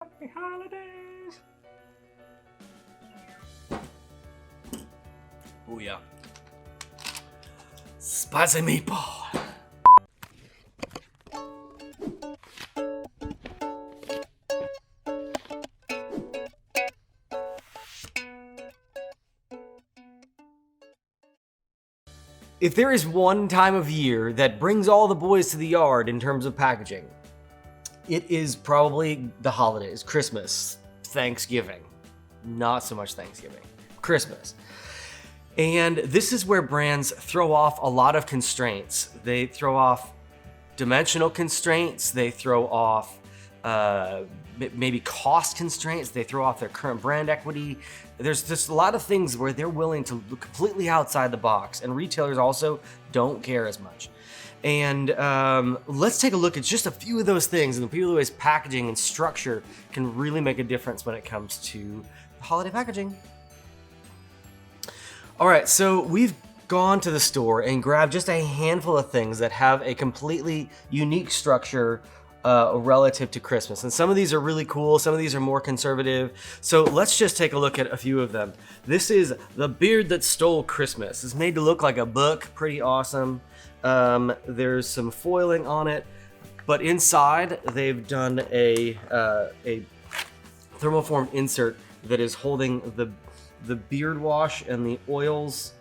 Happy holidays. Oh yeah. Spicy meatball. If there is one time of year that brings all the boys to the yard in terms of packaging, it is probably the holidays, Christmas, Thanksgiving. Not so much Thanksgiving, Christmas. And this is where brands throw off a lot of constraints. They throw off dimensional constraints, they throw off maybe cost constraints, they throw off their current brand equity. There's just a lot of things where they're willing to look completely outside the box, and retailers also don't care as much. And let's take a look at just a few of those things, and the few ways packaging and structure can really make a difference when it comes to holiday packaging. All right, so we've gone to the store and grabbed just a handful of things that have a completely unique structure relative to Christmas. And some of these are really cool, some of these are more conservative. So let's just take a look at a few of them. This is The Beard That Stole Christmas. It's made to look like a book, pretty awesome. There's some foiling on it, but inside they've done a thermoform insert that is holding the beard wash and the oils,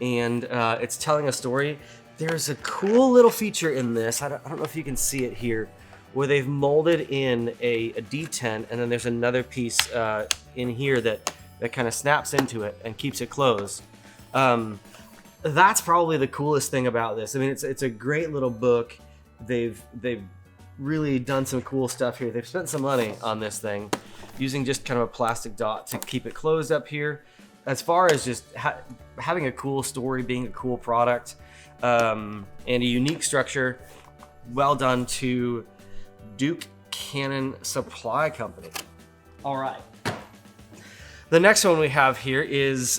and it's telling a story. There's a cool little feature in this, I don't know if you can see it here, where they've molded in a detent, and then there's another piece in here that kind of snaps into it and keeps it closed. That's probably the coolest thing about this. I mean, it's a great little book. They've really done some cool stuff here. They've spent some money on this thing, using just kind of a plastic dot to keep it closed up here. As far as just having a cool story, being a cool product, and a unique structure, well done to Duke Cannon Supply Company. All right. The next one we have here is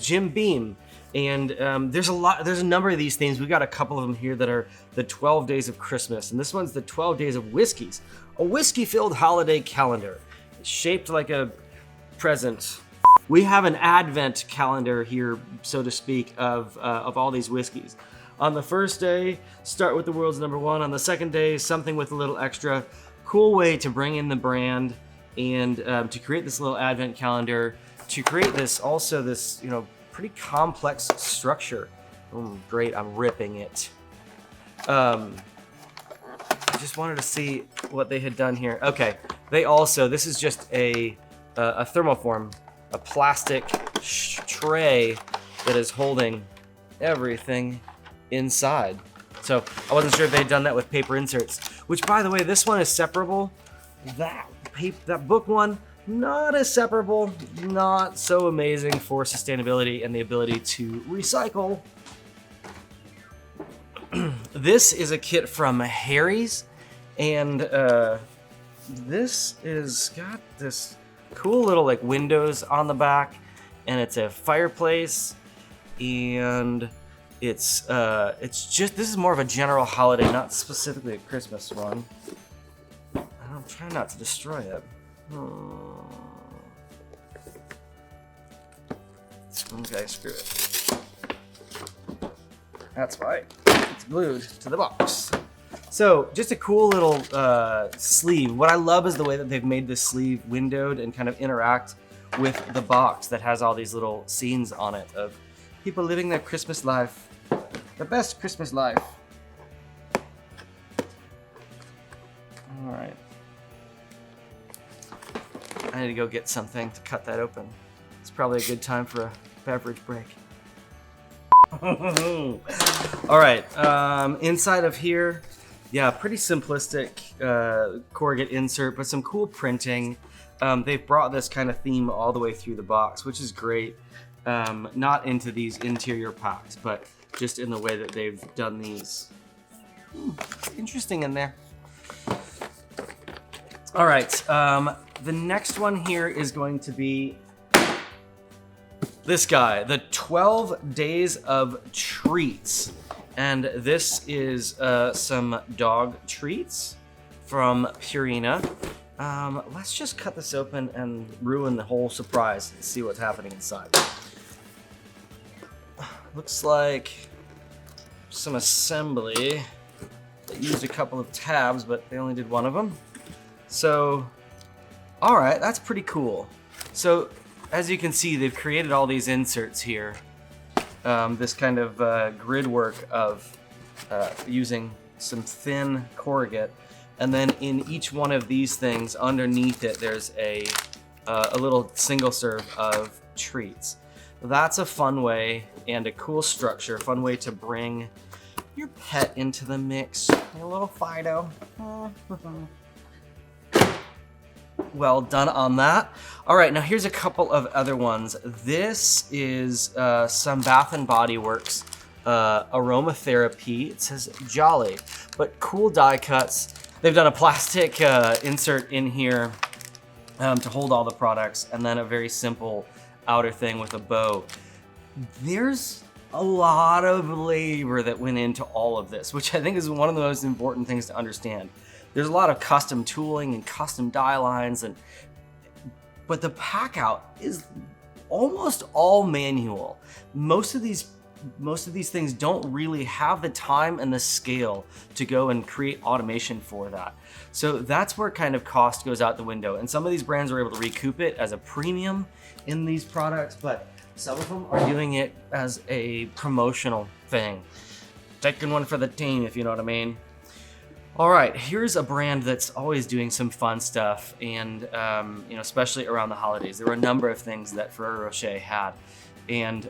Jim Beam. And there's a number of these things. We've got a couple of them here that are the 12 Days of Christmas. And this one's the 12 Days of Whiskies, a whiskey-filled holiday calendar. It's shaped like a present. We have an advent calendar here, so to speak, of all these whiskeys. On the first day, start with the world's number one. On the second day, something with a little extra. Cool way to bring in the brand and to create this little advent calendar, to create this pretty complex structure. Great, I'm ripping it. I just wanted to see what they had done here. Okay, this is just a thermoform, a plastic tray that is holding everything inside. So I wasn't sure if they'd done that with paper inserts, which, by the way, this one is separable. That book one, not as separable, not so amazing for sustainability and the ability to recycle. This is a kit from Harry's, and this is got this cool little like windows on the back, and it's a fireplace, and it's just, this is more of a general holiday, not specifically a Christmas one. I'm trying not to destroy it. Okay, screw it. That's why it's glued to the box. So just a cool little sleeve. What I love is the way that they've made this sleeve windowed and kind of interact with the box that has all these little scenes on it of people living their Christmas life, the best Christmas life. All right. I need to go get something to cut that open. It's probably a good time for a beverage break. All right, inside of here, yeah, pretty simplistic corrugate insert, but some cool printing. They've brought this kind of theme all the way through the box, which is great. Not into these interior packs, but just in the way that they've done these. Interesting in there. All right, the next one here is going to be this guy, the 12 Days of Treats. And this is some dog treats from Purina. Let's just cut this open and ruin the whole surprise and see what's happening inside. Looks like some assembly. They used a couple of tabs, but they only did one of them. So, all right, that's pretty cool. So, as you can see, they've created all these inserts here. This kind of grid work of using some thin corrugate. And then in each one of these things, underneath it, there's a little single serve of treats. That's a fun way and a cool structure, fun way to bring your pet into the mix. A little Fido. Well done on that. All right, now here's a couple of other ones. This is some Bath & Body Works aromatherapy. It says Jolly, but cool die cuts. They've done a plastic insert in here to hold all the products, and then a very simple outer thing with a bow. There's a lot of labor that went into all of this, which I think is one of the most important things to understand. There's a lot of custom tooling and custom die lines, but the pack out is almost all manual. Most of these things don't really have the time and the scale to go and create automation for that. So that's where kind of cost goes out the window. And some of these brands are able to recoup it as a premium in these products, but some of them are doing it as a promotional thing. Taking one for the team, if you know what I mean. All right, here's a brand that's always doing some fun stuff, and especially around the holidays. There were a number of things that Ferrero Rocher had, and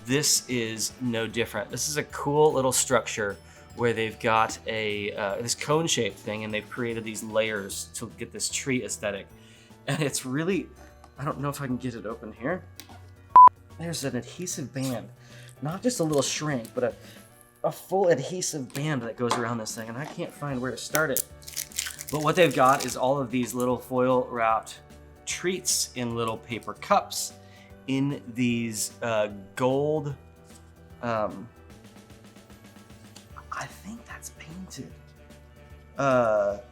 this is no different. This is a cool little structure where they've got this cone-shaped thing, and they've created these layers to get this tree aesthetic. And it's really, I don't know if I can get it open here. There's an adhesive band, not just a little shrink, but a full adhesive band that goes around this thing, and I can't find where to start it. But what they've got is all of these little foil wrapped treats in little paper cups in these gold, I think that's painted.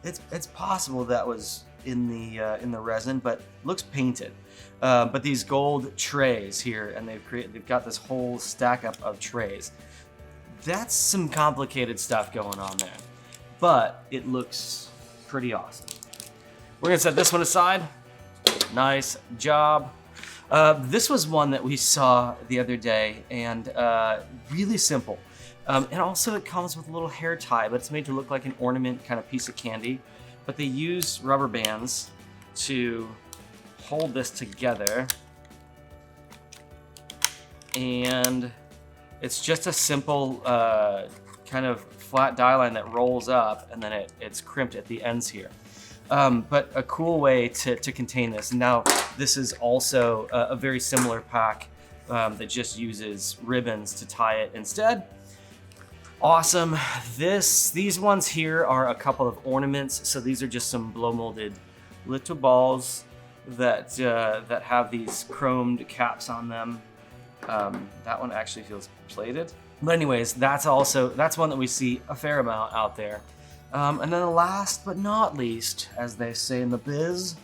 It's possible that was in the resin, but looks painted. But these gold trays here, and they've got this whole stack up of trays. That's some complicated stuff going on there, but it looks pretty awesome. We're gonna set this one aside. Nice job. This was one that we saw the other day, and really simple. And also it comes with a little hair tie, but it's made to look like an ornament kind of piece of candy. But they use rubber bands to hold this together. And it's just a simple kind of flat die line that rolls up, and then it's crimped at the ends here. But a cool way to contain this. Now, this is also a very similar pack that just uses ribbons to tie it instead. Awesome. These ones here are a couple of ornaments. So these are just some blow molded little balls that have these chromed caps on them. That one actually feels plated. But anyways, that's one that we see a fair amount out there. And then last but not least, as they say in the biz,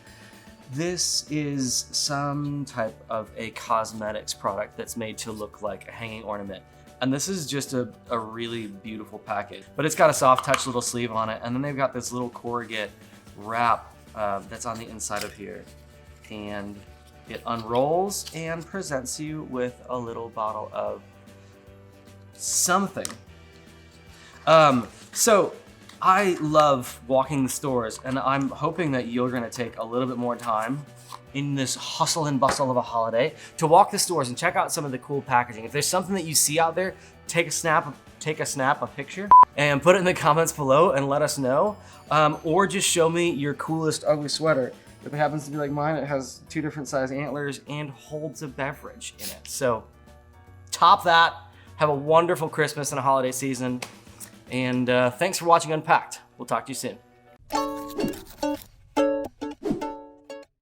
this is some type of a cosmetics product that's made to look like a hanging ornament. And this is just a really beautiful package. But it's got a soft touch little sleeve on it, and then they've got this little corrugate wrap that's on the inside of here. And it unrolls and presents you with a little bottle of something. So I love walking the stores, and I'm hoping that you're gonna take a little bit more time in this hustle and bustle of a holiday to walk the stores and check out some of the cool packaging. If there's something that you see out there, take a snap, a picture, and put it in the comments below and let us know. Or just show me your coolest ugly sweater. If it happens to be like mine, it has 2 different size antlers and holds a beverage in it. So top that, have a wonderful Christmas and a holiday season, and thanks for watching Unpacked. We'll talk to you soon.